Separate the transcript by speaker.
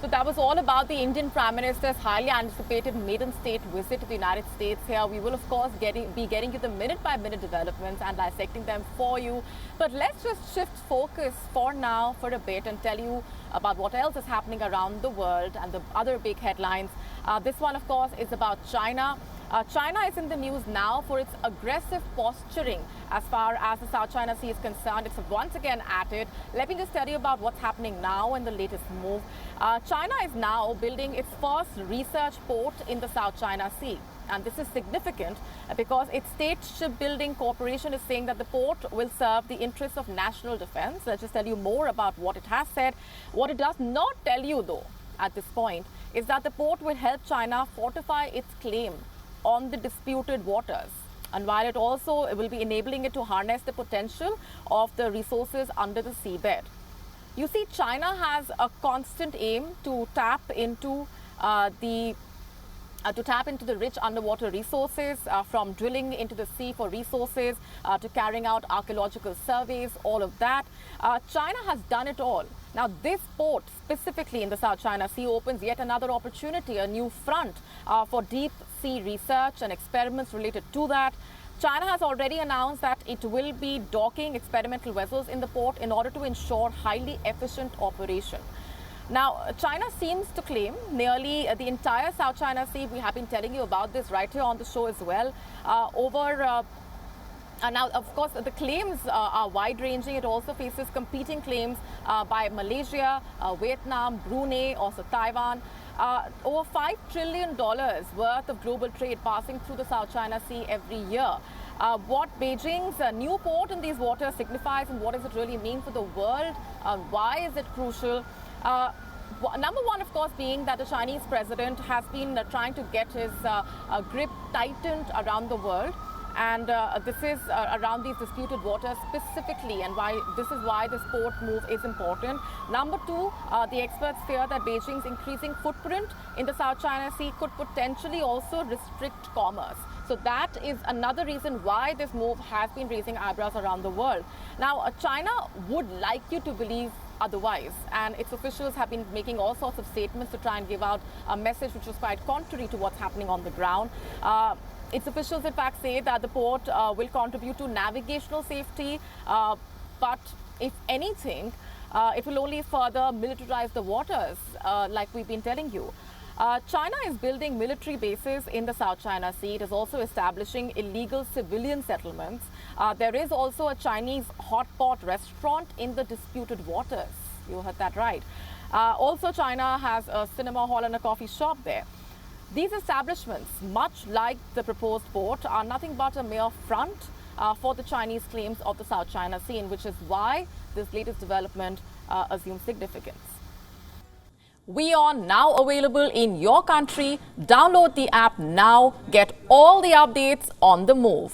Speaker 1: So that was all about the Indian Prime Minister's highly anticipated maiden state visit to the United States here. We will, of course, be getting you the minute-by-minute developments and dissecting them for you. But let's just shift focus for now for a bit and tell you about what else is happening around the world and the other big headlines. This one, of course, is about China. China is in the news now for its aggressive posturing as far as the South China Sea is concerned. It's once again at it. Let me just tell you about what's happening now in the latest move. China is now building its first research port in the South China Sea. And this is significant because its State Shipbuilding Corporation is saying that the port will serve the interests of national defense. Let's just tell you more about what it has said. What it does not tell you, though, at this point, is that the port will help China fortify its claim on the disputed waters. And while it also will be enabling it to harness the potential of the resources under the seabed. You see, China has a constant aim to tap into the rich underwater resources, from drilling into the sea for resources to carrying out archaeological surveys, all of that. China has done it all. Now, this port, specifically in the South China Sea, opens yet another opportunity, a new front for deep sea research and experiments related to that. China has already announced that it will be docking experimental vessels in the port in order to ensure highly efficient operation. Now, China seems to claim nearly the entire South China Sea. We have been telling you about this right here on the show as well. Now, of course, the claims are wide-ranging. It also faces competing claims by Malaysia, Vietnam, Brunei, also Taiwan. Over $5 trillion worth of global trade passing through the South China Sea every year. What Beijing's new port in these waters signifies and what does it really mean for the world? Why is it crucial? Number one, of course, being that the Chinese president has been trying to get his grip tightened around the world. And this is around these disputed waters specifically, and this is why this port move is important. Number two, the experts fear that Beijing's increasing footprint in the South China Sea could potentially also restrict commerce. So that is another reason why this move has been raising eyebrows around the world. Now, China would like you to believe otherwise, and its officials have been making all sorts of statements to try and give out a message which was quite contrary to what's happening on the ground. Its officials, in fact, say that the port will contribute to navigational safety, but if anything, it will only further militarize the waters, like we've been telling you. China is building military bases in the South China Sea. It is also establishing illegal civilian settlements. There is also a Chinese hot pot restaurant in the disputed waters. You heard that right. Also, China has a cinema hall and a coffee shop there. These establishments, much like the proposed port, are nothing but a mere front for the Chinese claims of the South China Sea, which is why this latest development assumes significance. WION now available in your country. Download the app now. Get all the updates on the move.